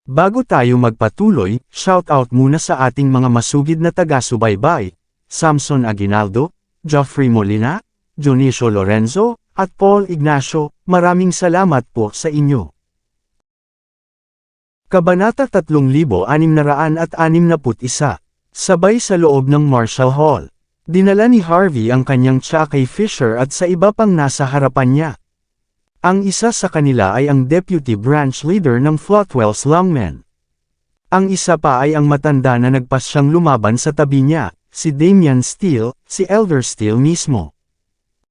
Bago tayo magpatuloy, shoutout muna sa ating mga masugid na taga-subaybay, Samson Aguinaldo, Geoffrey Molina, Dionisio Lorenzo, at Paul Ignacio, maraming salamat po sa inyo. Kabanata 3661. Sabay sa loob ng Marshall Hall. Dinala ni Harvey ang kanyang tsa kay Fisher at sa iba pang nasa harapan niya. Ang isa sa kanila ay ang deputy branch leader ng Floatwell's Longmen. Ang isa pa ay ang matanda na nagpas siyang lumaban sa tabi niya, si Damian Steele, si Elder Steele mismo.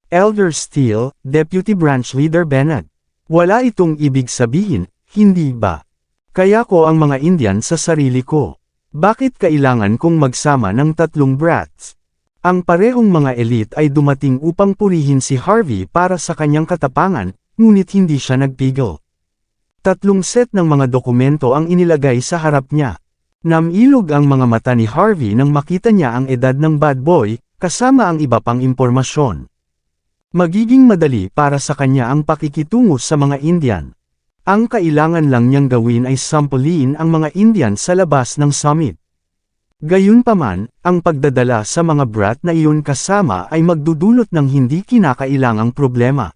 Elder Steele, Deputy Branch Leader Bennett. Wala itong ibig sabihin, hindi ba? Kaya ko ang mga Indian sa sarili ko. Bakit kailangan kong magsama ng tatlong brats? Ang parehong mga elite ay dumating upang purihin si Harvey para sa kanyang katapangan, ngunit hindi siya nagpigil. Tatlong set ng mga dokumento ang inilagay sa harap niya. Namilog ang mga mata ni Harvey nang makita niya ang edad ng bad boy, kasama ang iba pang impormasyon. Magiging madali para sa kanya ang pakikitungo sa mga Indian. Ang kailangan lang niyang gawin ay sampulin ang mga Indian sa labas ng summit. Gayunpaman, ang pagdadala sa mga brat na iyon kasama ay magdudulot ng hindi kinakailangang problema.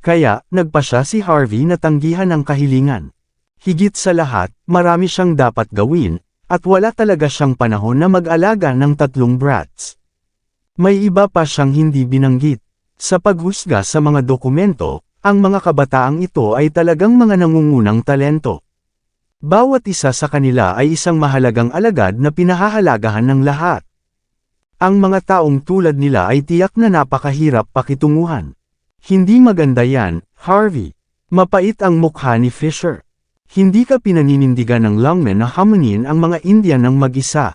Kaya, nagpa siya si Harvey na tanggihan ang kahilingan. Higit sa lahat, marami siyang dapat gawin, at wala talaga siyang panahon na mag-alaga ng tatlong brats. May iba pa siyang hindi binanggit. Sa paghusga sa mga dokumento, ang mga kabataang ito ay talagang mga nangungunang talento. Bawat isa sa kanila ay isang mahalagang alagad na pinahahalagahan ng lahat. Ang mga taong tulad nila ay tiyak na napakahirap pakitunguhan. Hindi maganda yan, Harvey. Mapait ang mukha ni Fisher. Hindi ka pinaninindigan ng Longmen na hamunin ang mga Indian ng mag-isa.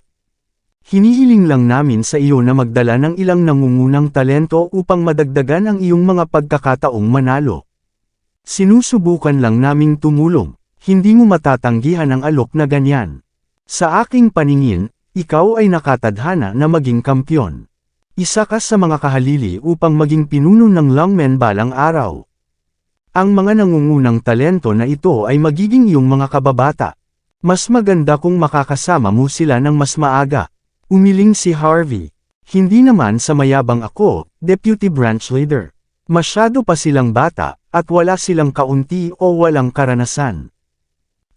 Hinihiling lang namin sa iyo na magdala ng ilang nangungunang talento upang madagdagan ang iyong mga pagkakataong manalo. Sinusubukan lang naming tumulong, hindi mo matatanggihan ang alok na ganyan. Sa aking paningin, ikaw ay nakatadhana na maging kampyon. Isa ka sa mga kahalili upang maging pinuno ng Longmen balang araw. Ang mga nangungunang talento na ito ay magiging iyong mga kababata. Mas maganda kung makakasama mo sila ng mas maaga. Umiling si Harvey. Hindi naman sa mayabang ako, Deputy Branch Leader. Masyado pa silang bata, at wala silang kaunti o walang karanasan.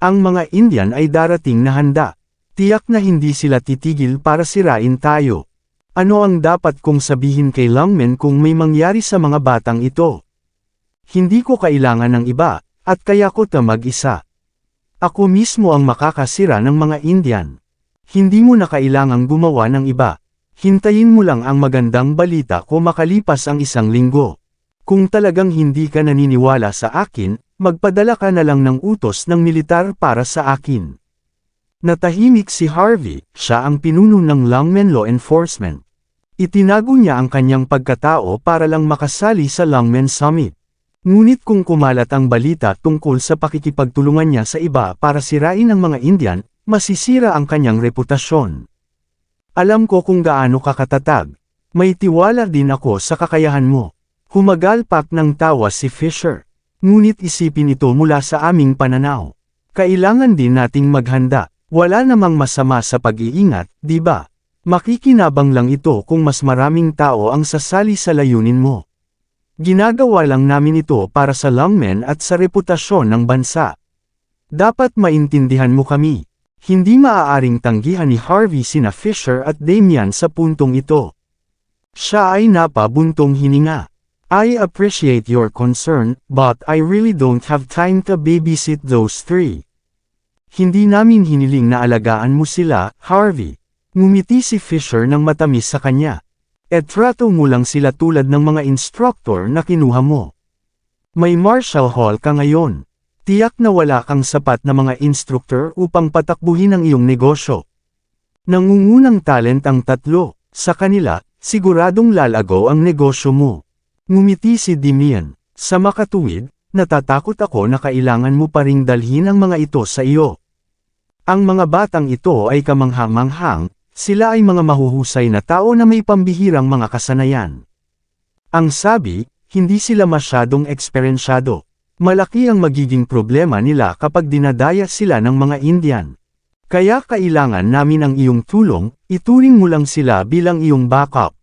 Ang mga Indian ay darating na handa. Tiyak na hindi sila titigil para sirain tayo. Ano ang dapat kong sabihin kay Longmen kung may mangyari sa mga batang ito? Hindi ko kailangan ng iba, at kaya ko mag-isa. Ako mismo ang makakasira ng mga Indian. Hindi mo na kailangang gumawa ng iba. Hintayin mo lang ang magandang balita ko makalipas ang isang linggo. Kung talagang hindi ka naniniwala sa akin, magpadala ka na lang ng utos ng militar para sa akin. Natahimik si Harvey, siya ang pinuno ng Longmen Law Enforcement. Itinago niya ang kanyang pagkatao para lang makasali sa Longmen Summit. Ngunit kung kumalat ang balita tungkol sa pakikipagtulungan niya sa iba para sirain ang mga Indian, masisira ang kanyang reputasyon. Alam ko kung gaano ka katatag. May tiwala din ako sa kakayahan mo. Humagalpak ng tawa si Fisher. Ngunit isipin ito mula sa aming pananaw. Kailangan din nating maghanda. Wala namang masama sa pag-iingat, di ba? Makikinabang lang ito kung mas maraming tao ang sasali sa layunin mo. Ginagawa lang namin ito para sa Longmen at sa reputasyon ng bansa. Dapat maintindihan mo kami. Hindi maaaring tanggihan ni Harvey sina Fisher at Damian sa puntong ito. Siya ay napabuntong hininga. I appreciate your concern, but I really don't have time to babysit those three. Hindi namin hiniling na alagaan mo sila, Harvey. Ngumiti si Fisher ng matamis sa kanya. Trato mo lang sila tulad ng mga instructor na kinuha mo. May Marshall Hall ka ngayon. Tiyak na wala kang sapat na mga instructor upang patakbuhin ang iyong negosyo. Nangungunang talent ang tatlo. Sa kanila, siguradong lalago ang negosyo mo. Ngumiti si Damian. Sa makatuwid, natatakot ako na kailangan mo pa ring dalhin ang mga ito sa iyo. Ang mga batang ito ay kamangha-manghang, sila ay mga mahuhusay na tao na may pambihirang mga kasanayan. Ang sabi, hindi sila masyadong eksperyensyado. Malaki ang magiging problema nila kapag dinadaya sila ng mga Indian. Kaya kailangan namin ang iyong tulong, ituring mo lang sila bilang iyong backup.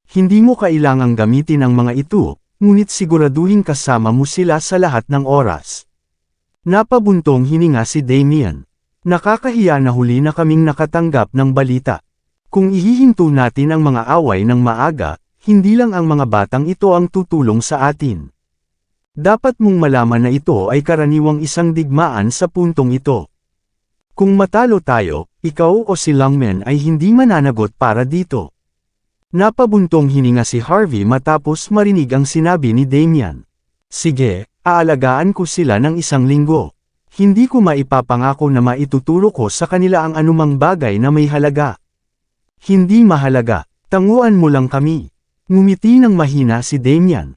Hindi mo kailangang gamitin ang mga ito, ngunit siguraduhin kasama mo sila sa lahat ng oras. Napabuntong hininga si Damien. Nakakahiya na huli na kaming nakatanggap ng balita. Kung ihihinto natin ang mga away ng maaga, hindi lang ang mga batang ito ang tutulong sa atin. Dapat mong malaman na ito ay karaniwang isang digmaan sa puntong ito. Kung matalo tayo, ikaw o si Longman ay hindi mananagot para dito. Napabuntong hininga si Harvey matapos marinig ang sinabi ni Damien. Sige, aalagaan ko sila ng 1 linggo. Hindi ko maipapangako na maituturo ko sa kanila ang anumang bagay na may halaga. Hindi mahalaga, tanguan mo lang kami. Ngumiti ng mahina si Damien.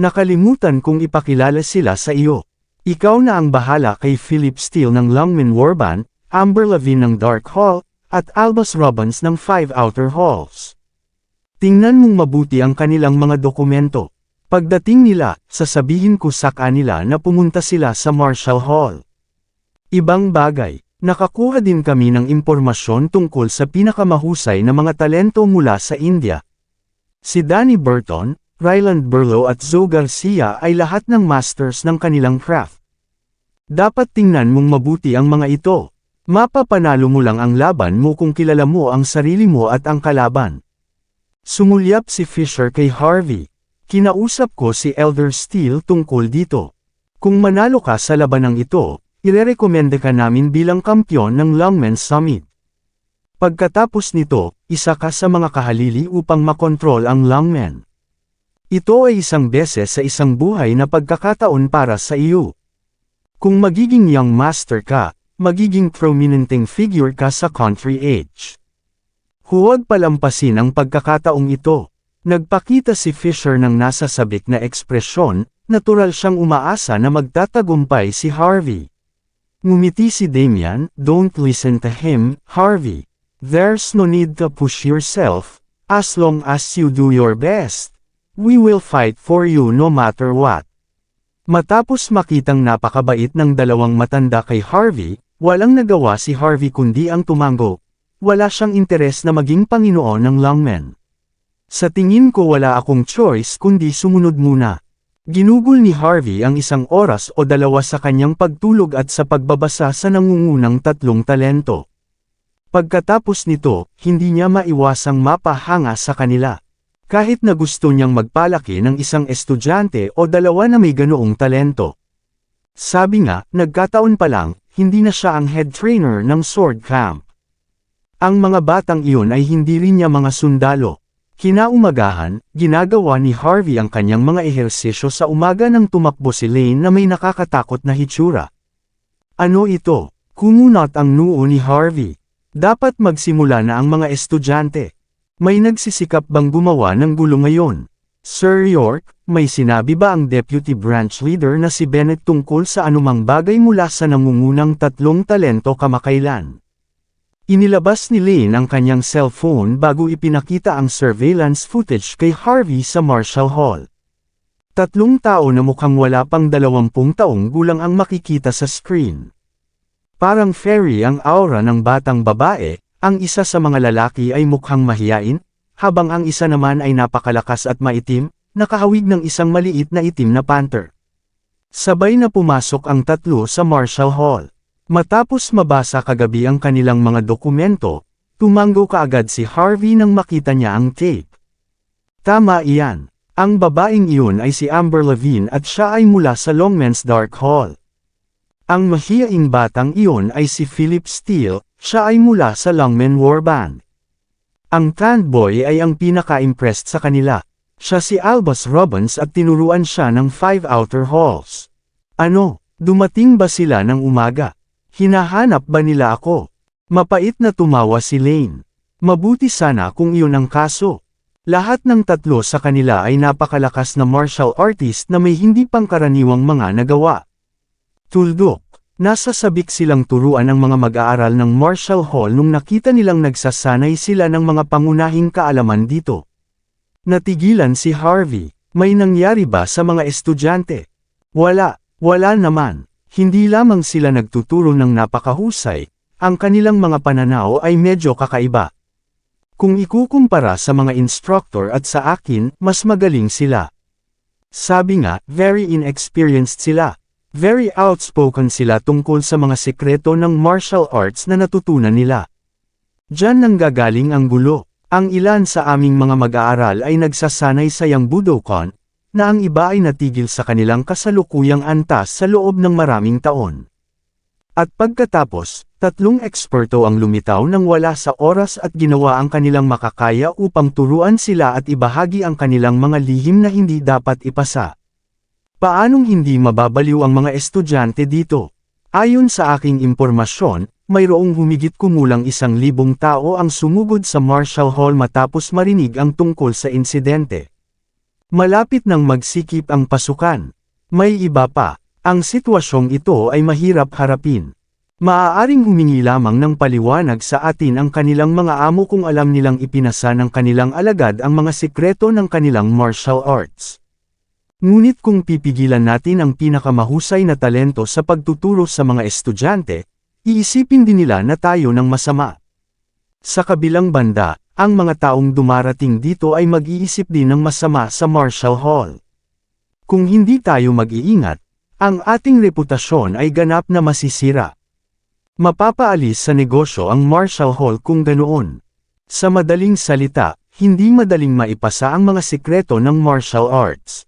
Nakalimutan kong ipakilala sila sa iyo. Ikaw na ang bahala kay Philip Steele ng Longman Warband, Amber Levine ng Dark Hall, at Albus Robbins ng 5 Outer Halls. Tingnan mong mabuti ang kanilang mga dokumento. Pagdating nila, sasabihin ko sa kanila na pumunta sila sa Marshall Hall. Ibang bagay, nakakuha din kami ng impormasyon tungkol sa pinakamahusay na mga talento mula sa India. Si Danny Burton, Ryland Burlow at Zoe Garcia ay lahat ng masters ng kanilang craft. Dapat tingnan mong mabuti ang mga ito. Mapapanalo mo lang ang laban mo kung kilala mo ang sarili mo at ang kalaban. Sumulyap si Fisher kay Harvey. Kinausap ko si Elder Steele tungkol dito. Kung manalo ka sa labanang ito, irerekomenda ka namin bilang kampyon ng Longman Summit. Pagkatapos nito, isa ka sa mga kahalili upang makontrol ang Longman. Ito ay isang beses sa isang buhay na pagkakataon para sa iyo. Kung magiging young master ka, magiging prominenteng figure ka sa country age. Huwag palampasin ang pagkakataong ito. Nagpakita si Fisher ng nasa sabik na ekspresyon, natural siyang umaasa na magtatagumpay si Harvey. Ngumiti si Damien, don't listen to him, Harvey. There's no need to push yourself, as long as you do your best. We will fight for you no matter what. Matapos makitang napakabait ng dalawang matanda kay Harvey, walang nagawa si Harvey kundi ang tumango. Wala siyang interes na maging Panginoon ng Longman. Sa tingin ko wala akong choice kundi sumunod muna. Ginugol ni Harvey ang 1 oras o 2 sa kanyang pagtulog at sa pagbabasa sa nangungunang 3 talento. Pagkatapos nito, hindi niya maiwasang mapahanga sa kanila. Kahit na gusto niyang magpalaki ng isang estudyante o 2 na may ganoong talento. Sabi nga, nagkataon pa lang, hindi na siya ang head trainer ng sword camp. Ang mga batang iyon ay hindi rin niya mga sundalo. Kinaumagahan, ginagawa ni Harvey ang kanyang mga ehersisyo sa umaga nang tumakbo si Lane na may nakakatakot na hitsura. Ano ito? Kumunot ang noo ni Harvey. Dapat magsimula na ang mga estudyante. May nagsisikap bang gumawa ng gulo ngayon? Sir York, may sinabi ba ang Deputy Branch Leader na si Bennett tungkol sa anumang bagay mula sa nangungunang 3 talento kamakailan? Inilabas ni Lane ang kanyang cellphone bago ipinakita ang surveillance footage kay Harvey sa Marshall Hall. 3 tao na mukhang wala pang 20 taong gulang ang makikita sa screen. Parang fairy ang aura ng batang babae. Ang isa sa mga lalaki ay mukhang mahiyain, habang ang isa naman ay napakalakas at maitim, nakahawig ng isang maliit na itim na panther. Sabay na pumasok ang 3 sa Marshall Hall. Matapos mabasa kagabi ang kanilang mga dokumento, tumango kaagad si Harvey nang makita niya ang tape. Tama iyan. Ang babaeng iyon ay si Amber Levine at siya ay mula sa Longman's Dark Hall. Ang mahiyaing batang iyon ay si Philip Steele. Siya ay mula sa Longman Warband. Ang Tanned Boy ay ang pinaka-impressed sa kanila. Siya si Albus Robbins at tinuruan siya ng 5 Outer Halls. Ano, dumating ba sila ng umaga? Hinahanap ba nila ako? Mapait na tumawa si Lane. Mabuti sana kung iyon ang kaso. Lahat ng 3 sa kanila ay napakalakas na martial artist na may hindi pangkaraniwang mga nagawa. Tuldok. Nasa sabik silang turuan ng mga mag-aaral ng Marshall Hall nung nakita nilang nagsasanay sila ng mga pangunahing kaalaman dito. Natigilan si Harvey. May nangyari ba sa mga estudyante? Wala. Wala naman. Hindi lamang sila nagtuturo ng napakahusay, ang kanilang mga pananaw ay medyo kakaiba. Kung ikukumpara sa mga instructor at sa akin, mas magaling sila. Sabi nga, very inexperienced sila. Very outspoken sila tungkol sa mga sekreto ng martial arts na natutunan nila. Diyan nanggagaling ang gulo. Ang ilan sa aming mga mag-aaral ay nagsasanay sa Yang Budokan, na ang iba ay natigil sa kanilang kasalukuyang antas sa loob ng maraming taon. At pagkatapos, 3 eksperto ang lumitaw nang wala sa oras at ginawa ang kanilang makakaya upang turuan sila at ibahagi ang kanilang mga lihim na hindi dapat ipasa. Paanong hindi mababaliw ang mga estudyante dito? Ayon sa aking impormasyon, mayroong humigit kumulang 1,000 tao ang sumugod sa Marshall Hall matapos marinig ang tungkol sa insidente. Malapit nang magsikip ang pasukan. May iba pa. Ang sitwasyong ito ay mahirap harapin. Maaaring humingi lamang ng paliwanag sa atin ang kanilang mga amo kung alam nilang ipinasa ng kanilang alagad ang mga sikreto ng kanilang martial arts. Ngunit kung pipigilan natin ang pinakamahusay na talento sa pagtuturo sa mga estudyante, iisipin din nila na tayo ng masama. Sa kabilang banda, ang mga taong dumarating dito ay mag-iisip din ng masama sa Marshall Hall. Kung hindi tayo mag-iingat, ang ating reputasyon ay ganap na masisira. Mapapaalis sa negosyo ang Marshall Hall kung ganoon. Sa madaling salita, hindi madaling maipasa ang mga sikreto ng martial arts.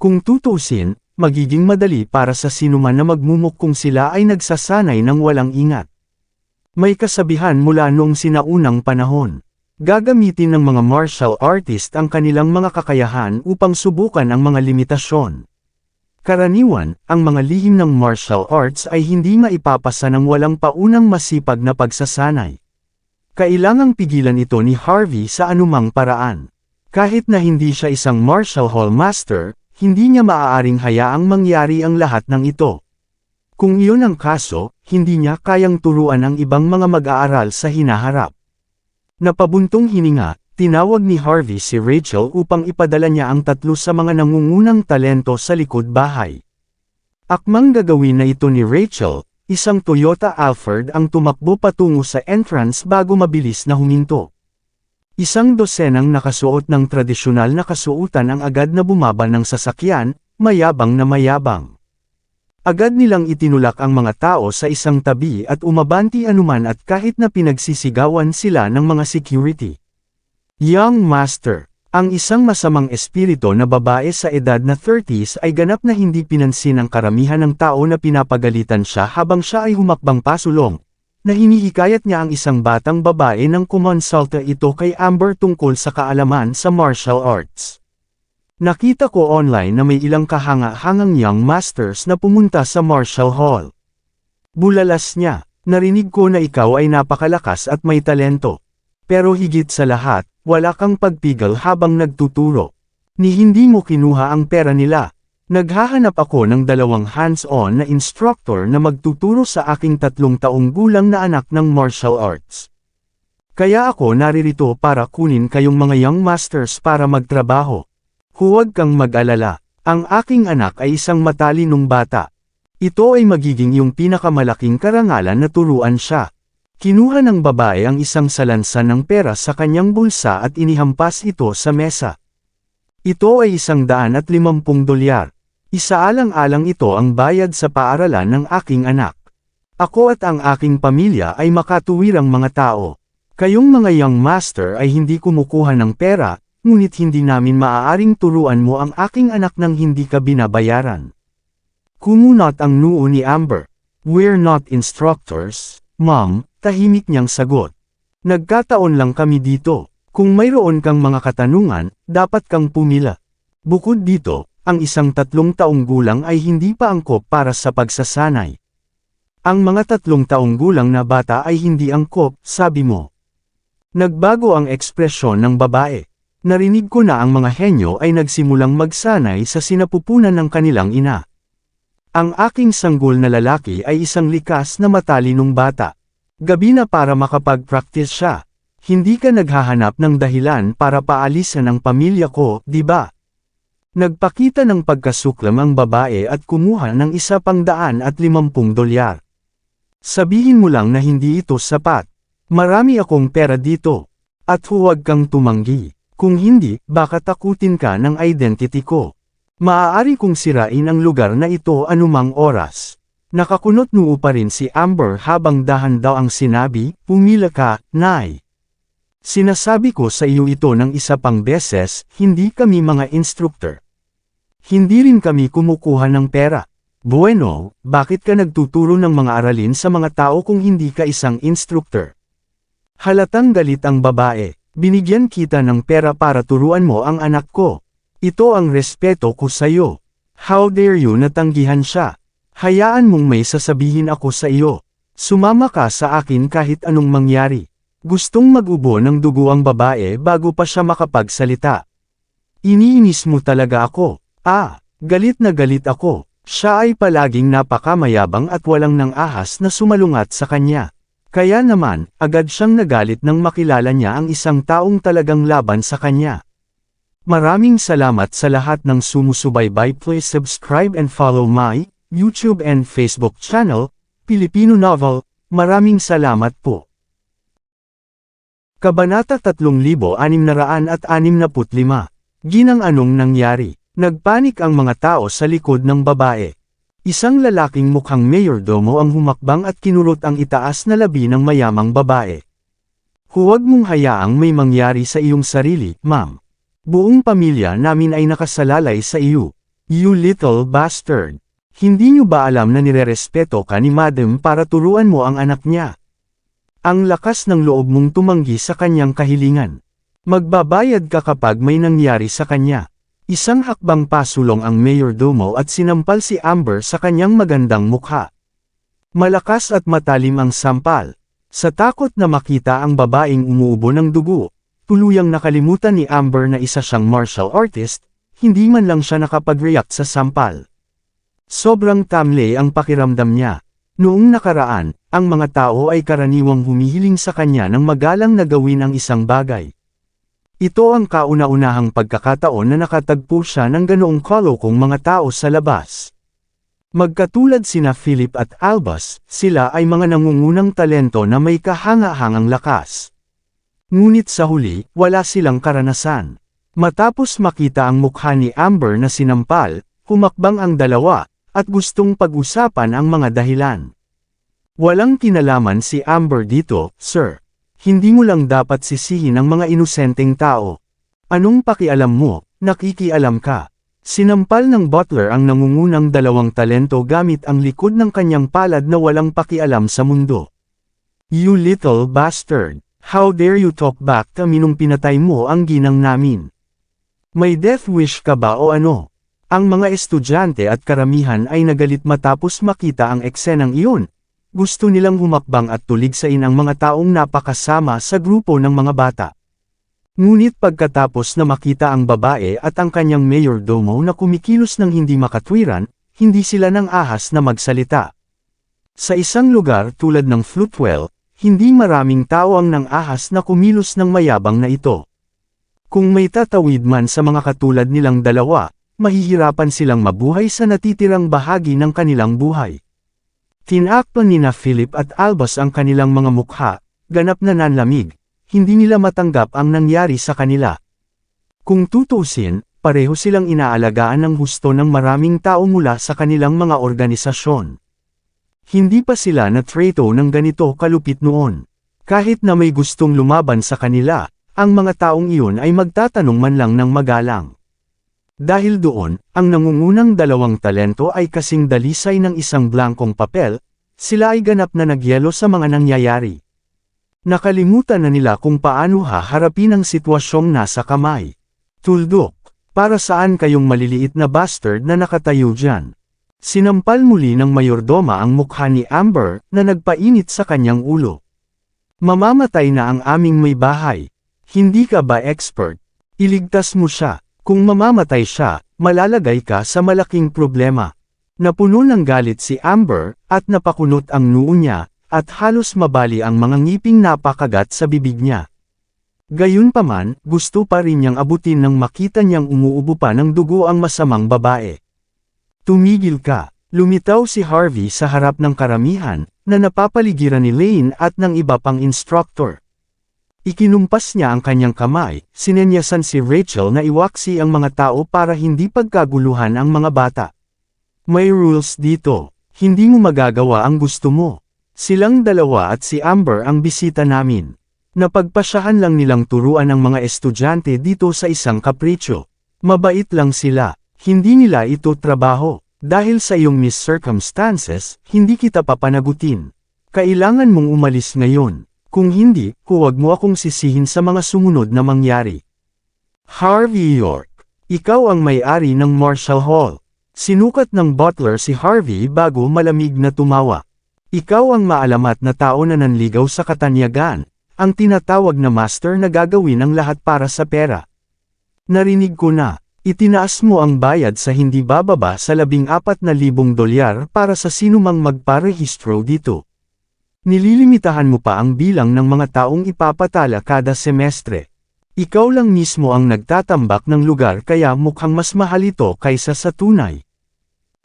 Kung tutusin, magiging madali para sa sinuman na magmumuk kung sila ay nagsasanay ng walang ingat. May kasabihan mula noong sinaunang panahon. Gagamitin ng mga martial artist ang kanilang mga kakayahan upang subukan ang mga limitasyon. Karaniwan, ang mga lihim ng martial arts ay hindi maipapasa ng walang paunang masipag na pagsasanay. Kailangang pigilan ito ni Harvey sa anumang paraan. Kahit na hindi siya isang Marshall Hall master, hindi niya maaaring hayaang mangyari ang lahat ng ito. Kung iyon ang kaso, hindi niya kayang turuan ang ibang mga mag-aaral sa hinaharap. Napabuntong hininga, tinawag ni Harvey si Rachel upang ipadala niya ang 3 sa mga nangungunang talento sa likod bahay. Akmang gagawin na ito ni Rachel, isang Toyota Alphard ang tumakbo patungo sa entrance bago mabilis na huminto. 1 dosenang nakasuot ng tradisyonal na kasuotan ang agad na bumaba ng sasakyan, mayabang na mayabang. Agad nilang itinulak ang mga tao sa isang tabi at umabanti anuman at kahit na pinagsisigawan sila ng mga security. Young Master, ang isang masamang espiritu na babae sa edad na 30s ay ganap na hindi pinansin ang karamihan ng tao na pinapagalitan siya habang siya ay humakbang pasulong, na hinihikayat niya ang isang batang babae nang kumonsulta ito kay Amber tungkol sa kaalaman sa martial arts. Nakita ko online na may ilang kahanga-hangang young masters na pumunta sa Marshall Hall. Bulalas niya, narinig ko na ikaw ay napakalakas at may talento. Pero higit sa lahat, wala kang pagpigil habang nagtuturo. Ni hindi mo kinuha ang pera nila. Naghahanap ako ng 2 hands-on na instructor na magtuturo sa aking 3 taong gulang na anak ng martial arts. Kaya ako naririto para kunin kayong mga young masters para magtrabaho. Huwag kang mag-alala, ang aking anak ay isang matalinong bata. Ito ay magiging yung pinakamalaking karangalan na turuan siya. Kinuha ng babae ang isang salansan ng pera sa kanyang bulsa at inihampas ito sa mesa. Ito ay $150. Isaalang-alang ito ang bayad sa paaralan ng aking anak. Ako at ang aking pamilya ay makatuwirang mga tao. Kayong mga young master ay hindi kumukuha ng pera, ngunit hindi namin maaaring turuan mo ang aking anak nang hindi ka binabayaran. Kumunot ang noo ni Amber. We're not instructors, Mom, tahimik niyang sagot. Nagkataon lang kami dito. Kung mayroon kang mga katanungan, dapat kang pumila. Bukod dito, ang isang 3 taong gulang ay hindi pa angkop para sa pagsasanay. Ang mga 3 taong gulang na bata ay hindi angkop, sabi mo. Nagbago ang ekspresyon ng babae. Narinig ko na ang mga henyo ay nagsimulang magsanay sa sinapupunan ng kanilang ina. Ang aking sanggol na lalaki ay isang likas na matalinong bata. Gabi na para makapag-practice siya. Hindi ka naghahanap ng dahilan para paalisan ang pamilya ko, di ba? Nagpakita ng pagkasuklam ang babae at kumuha ng $150. Sabihin mo lang na hindi ito sapat. Marami akong pera dito. At huwag kang tumanggi. Kung hindi, baka takutin ka ng identity ko. Maaari kong sirain ang lugar na ito anumang oras. Nakakunot noo pa rin si Amber habang dahan daw ang sinabi, pumila ka, Nay. Sinasabi ko sa iyo ito ng isa pang beses, hindi kami mga instructor. Hindi rin kami kumukuha ng pera. Bueno, bakit ka nagtuturo ng mga aralin sa mga tao kung hindi ka isang instructor? Halatang galit ang babae, binigyan kita ng pera para turuan mo ang anak ko. Ito ang respeto ko sa iyo. How dare you natanggihan siya? Hayaan mong may sasabihin ako sa iyo. Sumama ka sa akin kahit anong mangyari. Gustong mag-ubo ng dugo ang babae bago pa siya makapagsalita. Iniinis mo talaga ako. Galit na galit ako. Siya ay palaging napakamayabang at walang nang ahas na sumalungat sa kanya. Kaya naman, agad siyang nagalit nang makilala niya ang isang taong talagang laban sa kanya. Maraming salamat sa lahat ng sumusubaybay. Please subscribe and follow my YouTube and Facebook channel, Pilipino Novel. Maraming salamat po. Kabanata 3665. Ginang anong nangyari? Nagpanik ang mga tao sa likod ng babae. Isang lalaking mukhang mayordomo ang humakbang at kinurot ang itaas na labi ng mayamang babae. Huwag mong hayaang may mangyari sa iyong sarili, ma'am. Buong pamilya namin ay nakasalalay sa iyo. You little bastard. Hindi niyo ba alam na nirerespeto ka ni madam para turuan mo ang anak niya? Ang lakas ng loob mong tumanggi sa kanyang kahilingan. Magbabayad ka kapag may nangyari sa kanya. Isang hakbang pasulong ang mayordomo at sinampal si Amber sa kanyang magandang mukha. Malakas at matalim ang sampal. Sa takot na makita ang babaeng umuubo ng dugo, tuluyang nakalimutan ni Amber na isa siyang martial artist, hindi man lang siya nakapag-react sa sampal. Sobrang tamlay ang pakiramdam niya. Noong nakaraan, ang mga tao ay karaniwang humihiling sa kanya ng magalang na gawin ang isang bagay. Ito ang kauna-unahang pagkakataon na nakatagpo siya ng ganoong kalokong mga tao sa labas. Magkatulad sina Philip at Albus, sila ay mga nangungunang talento na may kahanga-hangang lakas. Ngunit sa huli, wala silang karanasan. Matapos makita ang mukha ni Amber na sinampal, humakbang ang dalawa, at gustong pag-usapan ang mga dahilan. Walang kinalaman si Amber dito, sir. Hindi mo lang dapat sisihin ang mga inosenteng tao. Anong pakialam mo, nakikialam ka? Sinampal ng butler ang nangungunang dalawang talento gamit ang likod ng kanyang palad na walang pakialam sa mundo. You little bastard. How dare you talk back kami nung pinatay mo ang ginang namin? May death wish ka ba o ano? Ang mga estudyante at karamihan ay nagalit matapos makita ang eksenang iyon. Gusto nilang humakbang at tuligsain ang mga taong napakasama sa grupo ng mga bata. Ngunit pagkatapos na makita ang babae at ang kanyang mayordomo na kumikilos ng hindi makatwiran, hindi sila nang ahas na magsalita. Sa isang lugar tulad ng Floatwell, hindi maraming tao ang nang ahas na kumilos ng mayabang na ito. Kung may tatawid man sa mga katulad nilang dalawa, mahihirapan silang mabuhay sa natitirang bahagi ng kanilang buhay. Tinakpan nina Philip at Albus ang kanilang mga mukha, ganap na nanlamig, hindi nila matanggap ang nangyari sa kanila. Kung tutusin, pareho silang inaalagaan ng husto ng maraming tao mula sa kanilang mga organisasyon. Hindi pa sila na-trato ng ganito kalupit noon. Kahit na may gustong lumaban sa kanila, ang mga taong iyon ay magtatanong man lang ng magalang. Dahil doon, ang nangungunang dalawang talento ay kasing dalisay ng isang blankong papel, sila ay ganap na nagyelo sa mga nangyayari. Nakalimutan na nila kung paano haharapin ang sitwasyong nasa kamay. Tuldok, para saan kayong maliliit na bastard na nakatayo dyan? Sinampal muli ng mayordoma ang mukha ni Amber na nagpainit sa kanyang ulo. Mamamatay na ang aming may bahay. Hindi ka ba expert? Iligtas mo siya. Kung mamamatay siya, malalagay ka sa malaking problema. Napuno ng galit si Amber, at napakunot ang noo niya, at halos mabali ang mga ngiping napakagat sa bibig niya. Gayunpaman, gusto pa rin niyang abutin nang makita niyang umuubo pa ng dugo ang masamang babae. Tumigil ka. Lumitaw si Harvey sa harap ng karamihan, na napapaligiran ni Lane at ng iba pang instructor. Ikinumpas niya ang kanyang kamay, sinenyasan si Rachel na iwaksi ang mga tao para hindi pagkaguluhan ang mga bata. May rules dito, hindi mo magagawa ang gusto mo. Silang dalawa at si Amber ang bisita namin. Napagpasyahan lang nilang turuan ang mga estudyante dito sa isang kapritsyo. Mabait lang sila, hindi nila ito trabaho. Dahil sa iyong circumstances, hindi kita papanagutin. Kailangan mong umalis ngayon. Kung hindi, huwag mo akong sisihin sa mga sumunod na mangyari. Harvey York. Ikaw ang may-ari ng Marshall Hall. Sinukat ng butler si Harvey bago malamig na tumawa. Ikaw ang maalamat na tao na nanligaw sa katanyagan, ang tinatawag na master na gagawin ang lahat para sa pera. Narinig ko na. Itinaas mo ang bayad sa hindi bababa sa $14,000 para sa sinumang magparehistro dito. Nililimitahan mo pa ang bilang ng mga taong ipapatala kada semestre. Ikaw lang mismo ang nagtatambak ng lugar kaya mukhang mas mahal ito kaysa sa tunay.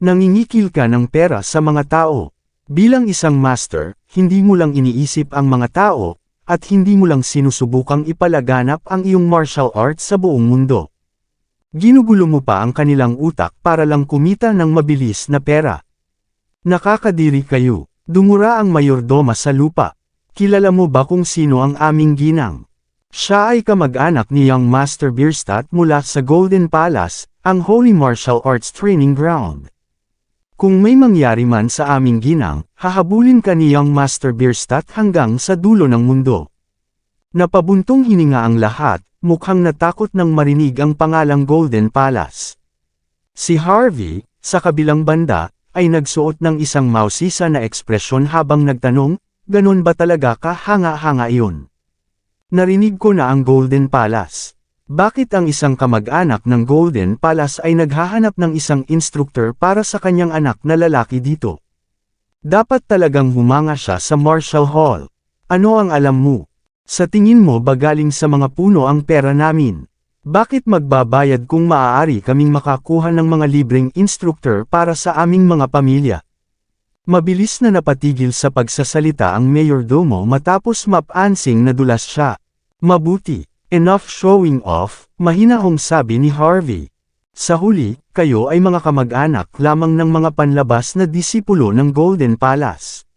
Nangingikil ka ng pera sa mga tao. Bilang isang master, hindi mo lang iniisip ang mga tao, at hindi mo lang sinusubukang ipalaganap ang iyong martial arts sa buong mundo. Ginugulo mo pa ang kanilang utak para lang kumita ng mabilis na pera. Nakakadiri kayo. Dumura ang mayordoma sa lupa. Kilala mo ba kung sino ang aming ginang? Siya ay kamag-anak ni Young Master Bierstadt mula sa Golden Palace, ang Holy Martial Arts Training Ground. Kung may mangyari man sa aming ginang, hahabulin ka ni Young Master Bierstadt hanggang sa dulo ng mundo. Napabuntong hininga ang lahat. Mukhang natakot nang marinig ang pangalang Golden Palace. Si Harvey, sa kabilang banda, ay nagsuot ng isang mausisa na ekspresyon habang nagtanong, "Ganon ba talaga ka hanga-hanga iyon?" Narinig ko na ang Golden Palace. Bakit ang isang kamag-anak ng Golden Palace ay naghahanap ng isang instructor para sa kanyang anak na lalaki dito? Dapat talagang humanga siya sa Marshall Hall. Ano ang alam mo? Sa tingin mo ba galing sa mga puno ang pera namin? Bakit magbabayad kung maaari kaming makakuha ng mga libreng instructor para sa aming mga pamilya? Mabilis na napatigil sa pagsasalita ang mayordomo matapos mapansing na dulas siya. Mabuti, enough showing off, mahinahong sabi ni Harvey. Sa huli, kayo ay mga kamag-anak lamang ng mga panlabas na disipulo ng Golden Palace.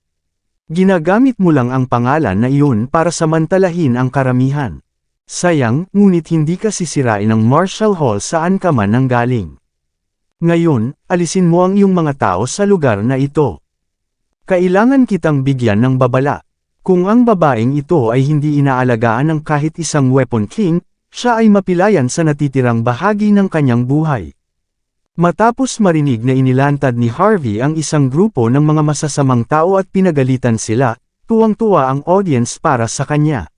Ginagamit mo lang ang pangalan na iyon para samantalahin ang karamihan. Sayang, ngunit hindi ka sisirain ng Marshall Hall saan ka man nanggaling. Ngayon, alisin mo ang iyong mga tao sa lugar na ito. Kailangan kitang bigyan ng babala. Kung ang babaeng ito ay hindi inaalagaan ng kahit isang weapon king, siya ay mapilayan sa natitirang bahagi ng kanyang buhay. Matapos marinig na inilantad ni Harvey ang isang grupo ng mga masasamang tao at pinagalitan sila, tuwang-tuwa ang audience para sa kanya.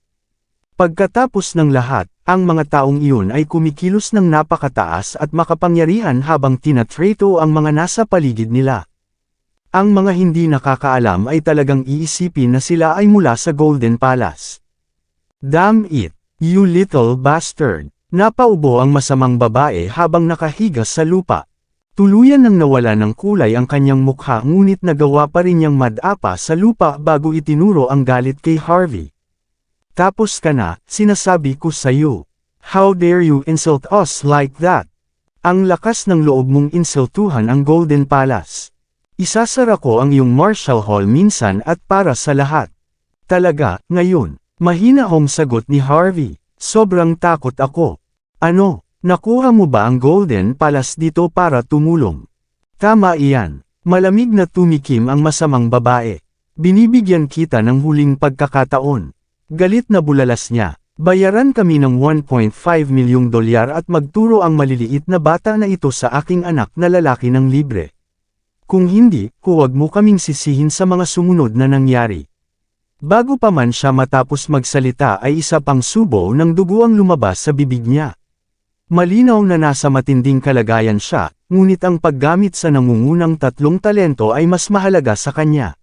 Pagkatapos ng lahat, ang mga taong iyon ay kumikilos ng napakataas at makapangyarihan habang tinatreto ang mga nasa paligid nila. Ang mga hindi nakakaalam ay talagang iisipin na sila ay mula sa Golden Palace. Damn it, you little bastard! Napaubo ang masamang babae habang nakahiga sa lupa. Tuluyan nang nawala ng kulay ang kanyang mukha ngunit nagawa pa rin niyang madapa sa lupa bago itinuro ang galit kay Harvey. Tapos ka na, sinasabi ko sa'yo. How dare you insult us like that? Ang lakas ng loob mong insultuhan ang Golden Palace. Isasara ko ang iyong Marshall Hall minsan at para sa lahat. Talaga, ngayon, mahinahong sagot ni Harvey. Sobrang takot ako. Ano? Nakuha mo ba ang Golden Palace dito para tumulong? Tama iyan. Malamig na tumikim ang masamang babae. Binibigyan kita ng huling pagkakataon. Galit na bulalas niya. Bayaran kami ng $1.5 milyong at magturo ang maliliit na bata na ito sa aking anak na lalaki ng libre. Kung hindi, huwag mo kaming sisihin sa mga sumunod na nangyari. Bago pa man siya matapos magsalita ay isa pang subo ng dugo ang lumabas sa bibig niya. Malinaw na nasa matinding kalagayan siya, ngunit ang paggamit sa nangungunang 3 talento ay mas mahalaga sa kanya.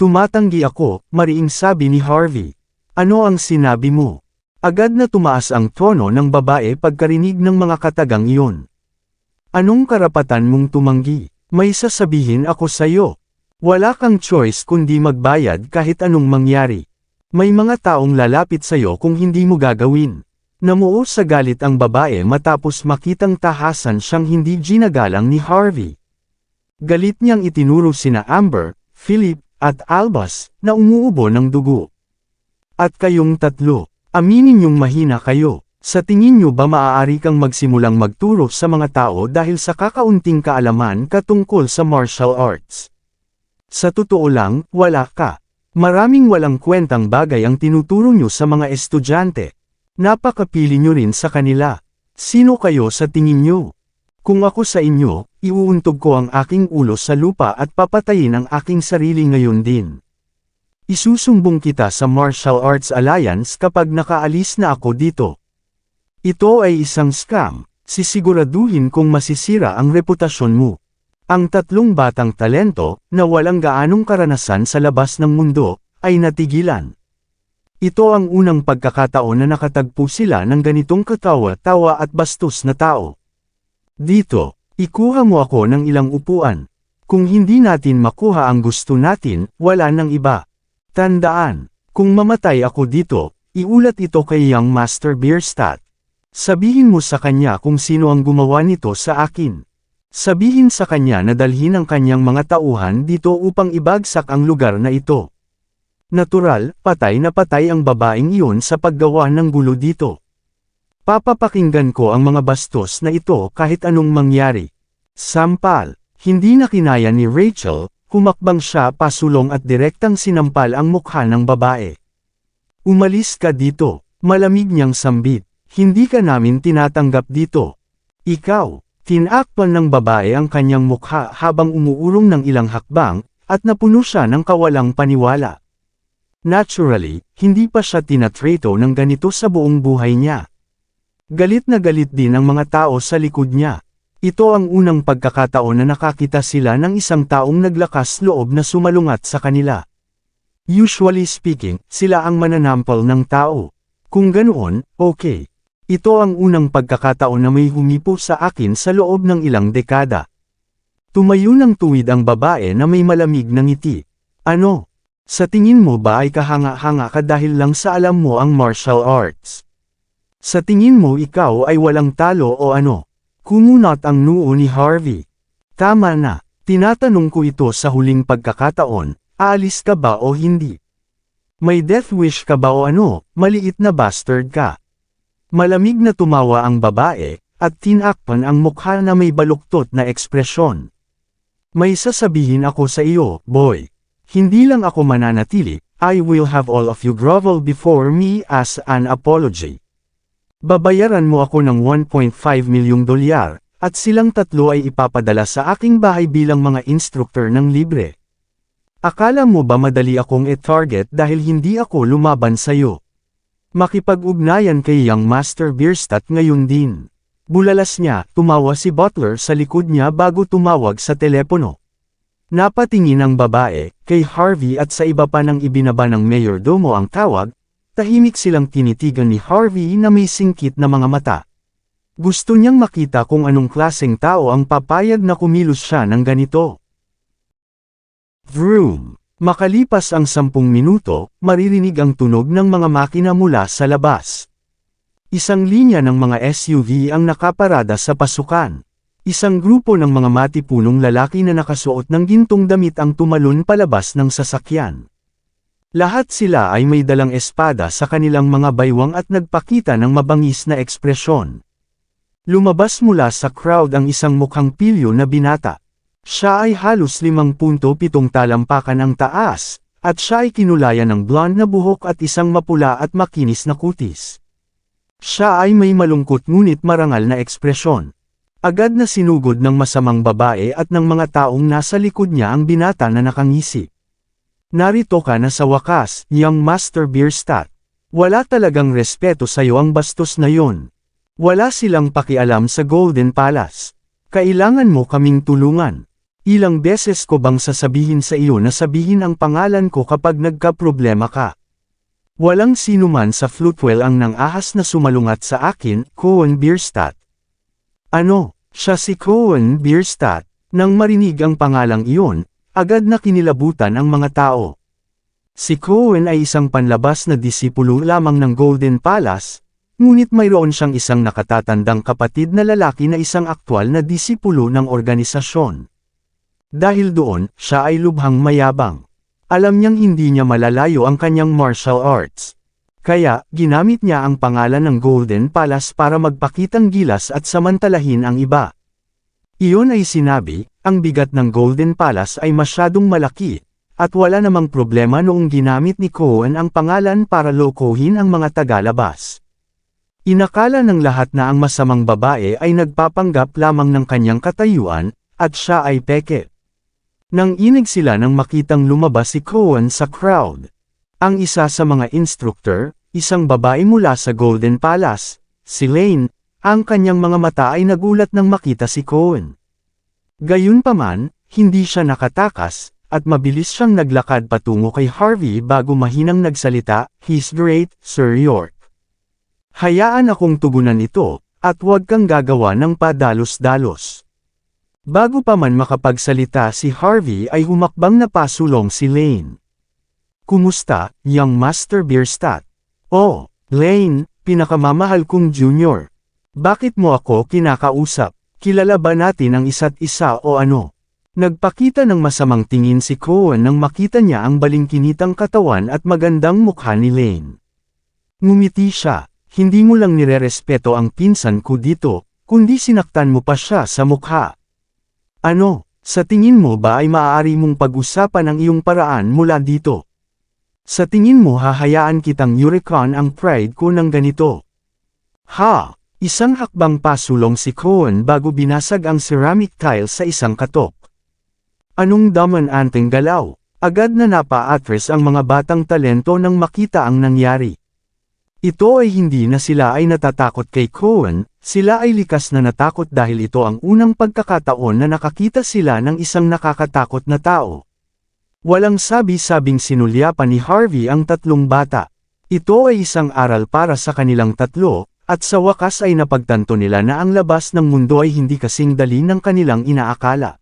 Tumatanggi ako, mariing sabi ni Harvey. Ano ang sinabi mo? Agad na tumaas ang tono ng babae pagkarinig ng mga katagang iyon. Anong karapatan mong tumanggi? May sasabihin ako sa'yo. Wala kang choice kundi magbayad kahit anong mangyari. May mga taong lalapit sa'yo kung hindi mo gagawin. Namuo sa galit ang babae matapos makitang tahasan siyang hindi ginagalang ni Harvey. Galit niyang itinuro sina Amber, Philip, at Albus, na umuubo ng dugo. At kayong tatlo, aminin niyong mahina kayo. Sa tingin niyo ba maaari kang magsimulang magturo sa mga tao dahil sa kakaunting kaalaman ka tungkol sa martial arts? Sa totoo lang, wala ka. Maraming walang kwentang bagay ang tinuturo niyo sa mga estudyante. Napakapili niyo rin sa kanila. Sino kayo sa tingin niyo? Kung ako sa inyo, iuuntog ko ang aking ulo sa lupa at papatayin ang aking sarili ngayon din. Isusumbong kita sa Martial Arts Alliance kapag nakaalis na ako dito. Ito ay isang scam, sisiguraduhin kong masisira ang reputasyon mo. Ang tatlong batang talento, na walang gaanong karanasan sa labas ng mundo, ay natigilan. Ito ang unang pagkakataon na nakatagpo sila ng ganitong katawa-tawa at bastos na tao. Dito, ikuha mo ako ng ilang upuan. Kung hindi natin makuha ang gusto natin, wala nang iba. Tandaan, kung mamatay ako dito, iulat ito kay Young Master Bierstadt. Sabihin mo sa kanya kung sino ang gumawa nito sa akin. Sabihin sa kanya na dalhin ang kanyang mga tauhan dito upang ibagsak ang lugar na ito. Natural, patay na patay ang babaeng iyon sa paggawa ng gulo dito. Papapakinggan ko ang mga bastos na ito kahit anong mangyari. Sampal, hindi na kinaya ni Rachel, humakbang siya pasulong at direktang sinampal ang mukha ng babae. Umalis ka dito, malamig niyang sambit, hindi ka namin tinatanggap dito. Ikaw, tinakpan ng babae ang kanyang mukha habang umuurong ng ilang hakbang, at napuno siya ng kawalang paniwala. Naturally, hindi pa siya tinatrato ng ganito sa buong buhay niya. Galit na galit din ang mga tao sa likod niya. Ito ang unang pagkakataon na nakakita sila ng isang taong naglakas loob na sumalungat sa kanila. Usually speaking, sila ang mananampal ng tao. Kung ganoon, okay. Ito ang unang pagkakataon na may humipo sa akin sa loob ng ilang dekada. Tumayo ng tuwid ang babae na may malamig na ngiti. Ano? Sa tingin mo ba ay kahanga-hanga ka dahil lang sa alam mo ang martial arts? Sa tingin mo ikaw ay walang talo o ano? Kumunat ang noo ni Harvey. Tama na, tinatanong ko ito sa huling pagkakataon, aalis ka ba o hindi? May death wish ka ba o ano, maliit na bastard ka? Malamig na tumawa ang babae, at tinakpan ang mukha na may baluktot na ekspresyon. May sasabihin ako sa iyo, boy. Hindi lang ako mananatili, I will have all of you grovel before me as an apology. Babayaran mo ako ng $1.5 milyong, at silang tatlo ay ipapadala sa aking bahay bilang mga instructor ng libre. Akala mo ba madali akong i-target dahil hindi ako lumaban sa'yo? Makipag-ugnayan kay Young Master Bierstadt ngayon din. Bulalas niya, tumawa si Butler sa likod niya bago tumawag sa telepono. Napatingin ang babae, kay Harvey at sa iba pa nang ibinaba ng mayordomo ang tawag, tahimik silang tinitigan ni Harvey na may singkit na mga mata. Gusto niyang makita kung anong klaseng tao ang papayag na kumilos siya ng ganito. Vroom! Makalipas ang 10 minuto, maririnig ang tunog ng mga makina mula sa labas. Isang linya ng mga SUV ang nakaparada sa pasukan. Isang grupo ng mga matipunong lalaki na nakasuot ng gintong damit ang tumalon palabas ng sasakyan. Lahat sila ay may dalang espada sa kanilang mga baywang at nagpakita ng mabangis na ekspresyon. Lumabas mula sa crowd ang isang mukhang pilyo na binata. Siya ay halos 5.7 talampakan ang taas, at siya ay kinulayan ng blonde na buhok at isang mapula at makinis na kutis. Siya ay may malungkot ngunit marangal na ekspresyon. Agad na sinugod ng masamang babae at ng mga taong nasa likod niya ang binata na nakangisi. Narito ka na sa wakas, Young Master Bierstadt. Wala talagang respeto sa'yo ang bastos na yon. Wala silang pakialam sa Golden Palace. Kailangan mo kaming tulungan. Ilang beses ko bang sasabihin sa iyo na sabihin ang pangalan ko kapag nagka-problema ka? Walang sinuman sa Floatwell ang nang-ahas na sumalungat sa akin, Cohen Bierstadt. Ano, siya si Cohen Bierstadt? Nang marinig ang pangalang iyon, agad na kinilabutan ang mga tao. Si Cohen ay isang panlabas na disipulo lamang ng Golden Palace, ngunit mayroon siyang isang nakatatandang kapatid na lalaki na isang aktwal na disipulo ng organisasyon. Dahil doon, siya ay lubhang mayabang. Alam niyang hindi niya malalayo ang kanyang martial arts. Kaya, ginamit niya ang pangalan ng Golden Palace para magpakitang gilas at samantalahin ang iba. Iyon ay sinabi, ang bigat ng Golden Palace ay masyadong malaki, at wala namang problema noong ginamit ni Cohen ang pangalan para lokohin ang mga tagalabas. Inakala ng lahat na ang masamang babae ay nagpapanggap lamang ng kanyang katayuan, at siya ay peke. Nang inig sila nang makitang lumabas si Cohen sa crowd. Ang isa sa mga instructor, isang babae mula sa Golden Palace, si Lane, ang kanyang mga mata ay nagulat nang makita si Cohen. Gayunpaman, hindi siya nakatakas, at mabilis siyang naglakad patungo kay Harvey bago mahinang nagsalita, "He's great, Sir York. Hayaan akong tugunan ito, at huwag kang gagawa ng padalos-dalos." Bago pa man makapagsalita si Harvey ay humakbang na pasulong si Lane. "Kumusta, young Master Bierstadt?" "Oh, Lane, pinakamamahal kong junior. Bakit mo ako kinakausap? Kilala ba natin ang isa't isa o ano?" Nagpakita ng masamang tingin si Cohen nang makita niya ang balingkinitang katawan at magandang mukha ni Lane. Ngumiti siya, "Hindi mo lang nirerespeto ang pinsan ko dito, kundi sinaktan mo pa siya sa mukha. Ano, sa tingin mo ba ay maaari mong pag-usapan ang iyong paraan mula dito? Sa tingin mo hahayaan kitang yurikan ang pride ko ng ganito?" Ha! Isang hakbang pasulong si Cohen bago binasag ang ceramic tile sa isang katok. Anong daman-anteng galaw? Agad na napa-atras ang mga batang talento nang makita ang nangyari. Ito ay hindi na sila ay natatakot kay Cohen, sila ay likas na natakot dahil ito ang unang pagkakataon na nakakita sila ng isang nakakatakot na tao. Walang sabi-sabing sinulyapan ni Harvey ang tatlong bata. Ito ay isang aral para sa kanilang tatlo, at sa wakas ay napagtanto nila na ang labas ng mundo ay hindi kasing dali ng kanilang inaakala.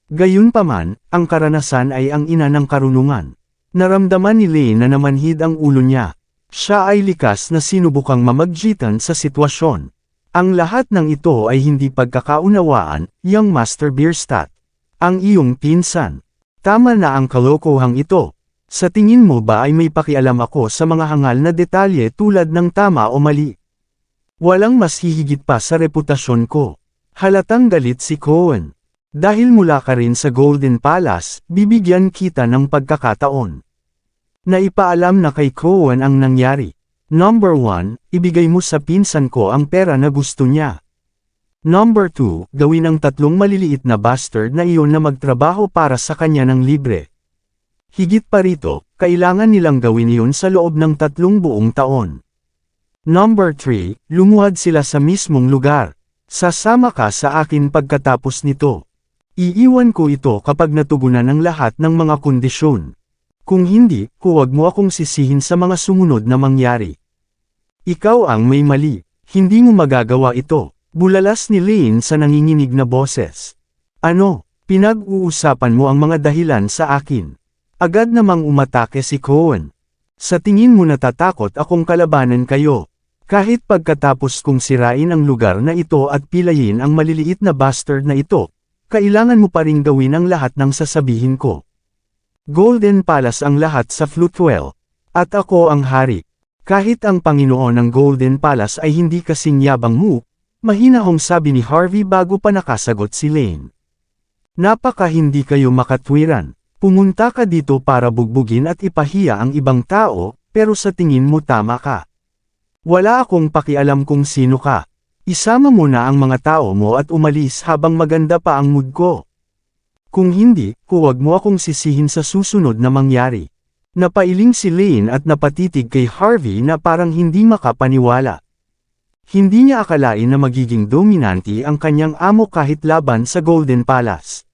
Gayunpaman, ang karanasan ay ang ina ng karunungan. Naramdaman ni Lane na namanhid ang ulo niya. Siya ay likas na sinubukang mamagjitan sa sitwasyon. Ang lahat ng ito ay hindi pagkakaunawaan, young Master Bierstadt. Ang iyong pinsan. Tama na ang kalokohang ito. Sa tingin mo ba ay may pakialam ako sa mga hangal na detalye tulad ng tama o mali? Walang mas hihigit pa sa reputasyon ko. Halatang galit si Cohen. Dahil mula ka rin sa Golden Palace, bibigyan kita ng pagkakataon. Naipaalam na kay Cohen ang nangyari. Number 1, ibigay mo sa pinsan ko ang pera na gusto niya. Number 2, gawin ang tatlong maliliit na bastard na iyon na magtrabaho para sa kanya ng libre. Higit pa rito, kailangan nilang gawin iyon sa loob ng 3 buong taon. Number 3, lumuhad sila sa mismong lugar. Sasama ka sa akin pagkatapos nito. Iiwan ko ito kapag natugunan ang lahat ng mga kondisyon. Kung hindi, huwag mo akong sisihin sa mga sumunod na mangyari. Ikaw ang may mali, hindi mo magagawa ito. Bulalas ni Lane sa nanginginig na boses. Ano, pinag-uusapan mo ang mga dahilan sa akin? Agad namang umatake si Cohen. Sa tingin mo natatakot akong kalabanan kayo? Kahit pagkatapos kong sirain ang lugar na ito at pilayin ang maliliit na bastard na ito, kailangan mo pa ring gawin ang lahat ng sasabihin ko. Golden Palace ang lahat sa Floatwell. At ako ang hari. Kahit ang Panginoon ng Golden Palace ay hindi kasing yabang mo, mahinahong sabi ni Harvey bago pa nakasagot si Lane. Napaka hindi kayo makatwiran. Pumunta ka dito para bugbugin at ipahiya ang ibang tao, pero sa tingin mo tama ka. Wala akong pakialam kung sino ka. Isama mo na ang mga tao mo at umalis habang maganda pa ang mood ko. Kung hindi, huwag mo akong sisihin sa susunod na mangyari. Napailing si Lane at napatitig kay Harvey na parang hindi makapaniwala. Hindi niya akalain na magiging dominante ang kanyang amo kahit laban sa Golden Palace.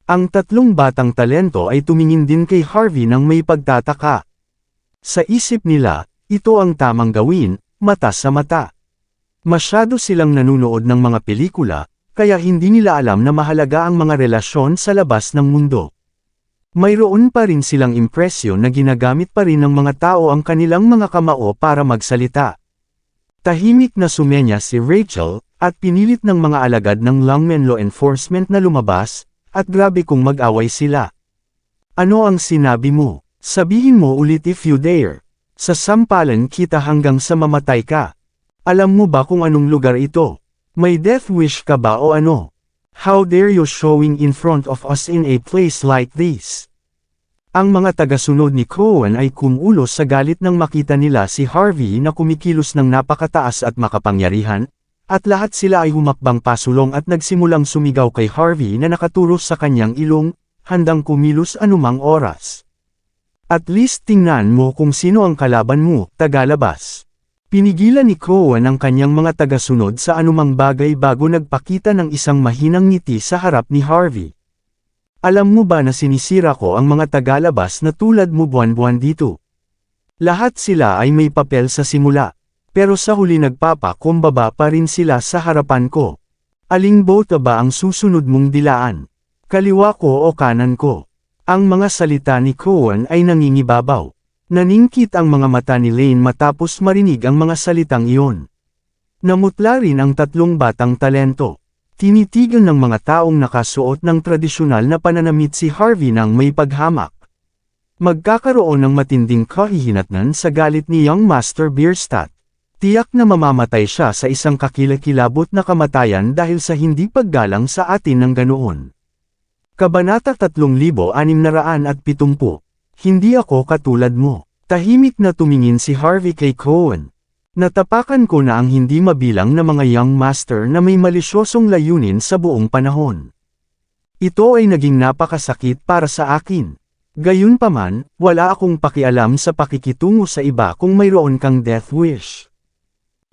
Ang 3 batang talento ay tumingin din kay Harvey nang may pagtataka. Sa isip nila, ito ang tamang gawin, mata sa mata. Masyado silang nanunood ng mga pelikula, kaya hindi nila alam na mahalaga ang mga relasyon sa labas ng mundo. Mayroon pa rin silang impresyon na ginagamit pa rin ng mga tao ang kanilang mga kamao para magsalita. Tahimik na sumenya si Rachel, at pinilit ng mga alagad ng Longmen Law Enforcement na lumabas, at grabe kung mag-away sila. Ano ang sinabi mo? Sabihin mo ulit if you dare. Sasampalan kita hanggang sa mamatay ka. Alam mo ba kung anong lugar ito? May death wish ka ba o ano? How dare you showing in front of us in a place like this? Ang mga tagasunod ni Cohen ay kumulo sa galit nang makita nila si Harvey na kumikilos ng napakataas at makapangyarihan, at lahat sila ay humakbang pasulong at nagsimulang sumigaw kay Harvey na nakaturo sa kanyang ilong, handang kumilos anumang oras. At least tingnan mo kung sino ang kalaban mo, tagalabas. Pinigilan ni Cohen ang kanyang mga tagasunod sa anumang bagay bago nagpakita ng isang mahinang ngiti sa harap ni Harvey. Alam mo ba na sinisira ko ang mga tagalabas na tulad mo buwan-buwan dito? Lahat sila ay may papel sa simula, pero sa huli nagpapakumbaba pa rin sila sa harapan ko. Aling bota ba ang susunod mong dilaan? Kaliwa ko o kanan ko? Ang mga salita ni Cohen ay nangingibabaw. Naningkit ang mga mata ni Lane matapos marinig ang mga salitang iyon. Namutla rin ang tatlong batang talento. Tinitigan ng mga taong nakasuot ng tradisyonal na pananamit si Harvey nang may paghamak. Magkakaroon ng matinding kahihinatnan sa galit ni Young Master Bierstadt. Tiyak na mamamatay siya sa isang kakilakilabot na kamatayan dahil sa hindi paggalang sa atin ng ganoon. Kabanata 3670. Hindi ako katulad mo. Tahimik na tumingin si Harvey kay Cohen. Natapakan ko na ang hindi mabilang na mga young master na may malisyosong layunin sa buong panahon. Ito ay naging napakasakit para sa akin. Gayunpaman, wala akong pakialam sa pakikitungo sa iba kung mayroon kang death wish.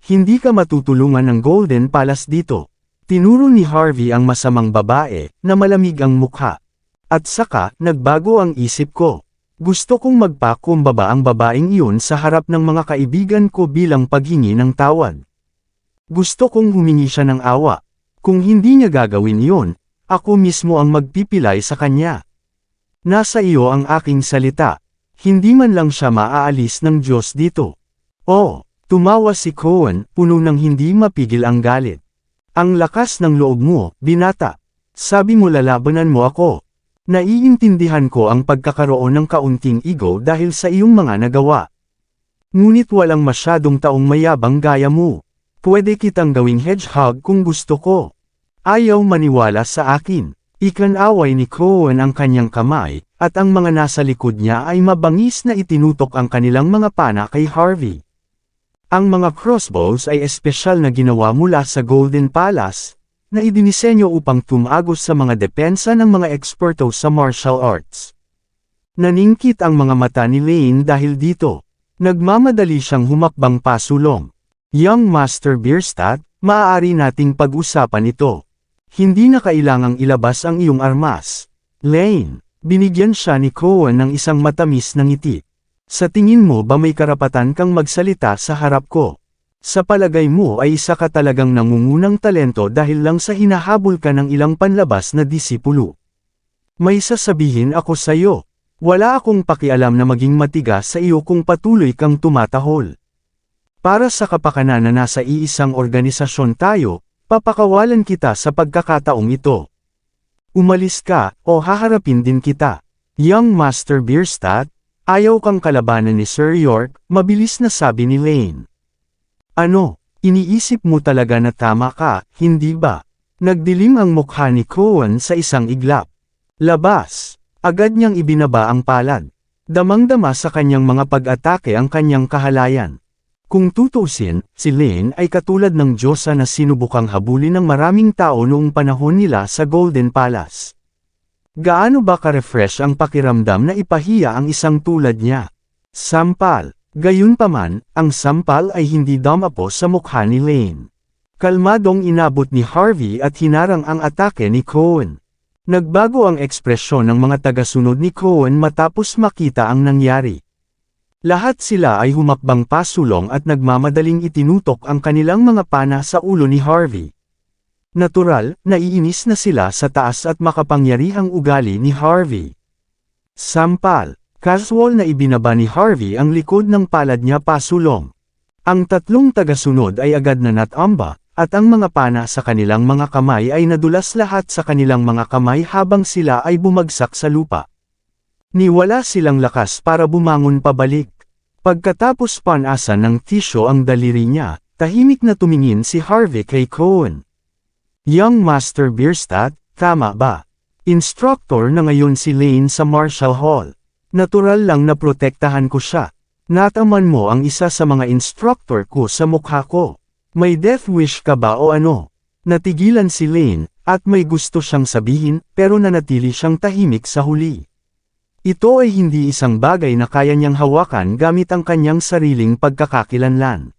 Hindi ka matutulungan ng Golden Palace dito. Tinuro ni Harvey ang masamang babae, na malamig ang mukha. At saka, nagbago ang isip ko. Gusto kong magpakumbaba ang babaeng iyon sa harap ng mga kaibigan ko bilang paghingi ng tawad. Gusto kong humingi siya ng awa. Kung hindi niya gagawin iyon, ako mismo ang magpipilay sa kanya. Nasa iyo ang aking salita. Hindi man lang siya maaalis ng Diyos dito. Oh, tumawa si Cohen, puno ng hindi mapigil ang galit. Ang lakas ng loob mo, binata. Sabi mo lalabanan mo ako. Naiintindihan ko ang pagkakaroon ng kaunting ego dahil sa iyong mga nagawa. Ngunit walang masyadong taong mayabang gaya mo. Pwede kitang gawing hedgehog kung gusto ko. Ayaw maniwala sa akin. Ikanaway ni Cohen ang kanyang kamay, at ang mga nasa likod niya ay mabangis na itinutok ang kanilang mga pana kay Harvey. Ang mga crossbows ay espesyal na ginawa mula sa Golden Palace, na idinisenyo upang tumagos sa mga depensa ng mga eksperto sa martial arts. Naningkit ang mga mata ni Lane dahil dito. Nagmamadali siyang humakbang pasulong. Young Master Bierstadt, maaari nating pag-usapan ito. Hindi na kailangang ilabas ang iyong armas. Lane, binigyan siya ni Cohen ng isang matamis na ngiti. Sa tingin mo ba may karapatan kang magsalita sa harap ko? Sa palagay mo ay isa ka talagang nangungunang talento dahil lang sa hinahabol ka ng ilang panlabas na disipulo. May sasabihin ako sa iyo. Wala akong pakialam na maging matigas sa iyo kung patuloy kang tumatahol. Para sa kapakanan na nasa iisang organisasyon tayo, papakawalan kita sa pagkakataong ito. Umalis ka, o haharapin din kita. Young Master Bierstadt, ayaw kang kalabanan ni Sir York, mabilis na sabi ni Lane. Ano, iniisip mo talaga na tama ka, hindi ba? Nagdilim ang mukha ni Cohen sa isang iglap. Labas! Agad niyang ibinaba ang palad. Damang-dama sa kanyang mga pag-atake ang kanyang kahalayan. Kung tutuusin, si Lane ay katulad ng diyosa na sinubukang habulin ng maraming tao noong panahon nila sa Golden Palace. Gaano ba ka-refresh ang pakiramdam na ipahiya ang isang tulad niya? Sampal. Gayunpaman, ang sampal ay hindi damapo sa mukha ni Lane. Kalmadong inabot ni Harvey at hinarang ang atake ni Cohen. Nagbago ang ekspresyon ng mga tagasunod ni Cohen matapos makita ang nangyari. Lahat sila ay humakbang pasulong at nagmamadaling itinutok ang kanilang mga pana sa ulo ni Harvey. Natural, naiinis na sila sa taas at makapangyarihang ugali ni Harvey. Sampal, casual na ibinaba ni Harvey ang likod ng palad niya pasulong. Ang tatlong tagasunod ay agad na natamba, at ang mga pana sa kanilang mga kamay ay nadulas lahat sa kanilang mga kamay habang sila ay bumagsak sa lupa. Niwala silang lakas para bumangon pabalik. Pagkatapos panasan ng tisyo ang daliri niya, tahimik na tumingin si Harvey kay Cohen. Young Master Bierstadt, tama ba? Instructor na ngayon si Lane sa Marshall Hall. Natural lang na protektahan ko siya. Nataman mo ang isa sa mga instructor ko sa mukha ko. May death wish ka ba o ano? Natigilan si Lane, at may gusto siyang sabihin, pero nanatili siyang tahimik sa huli. Ito ay hindi isang bagay na kaya niyang hawakan gamit ang kanyang sariling pagkakakilanlan.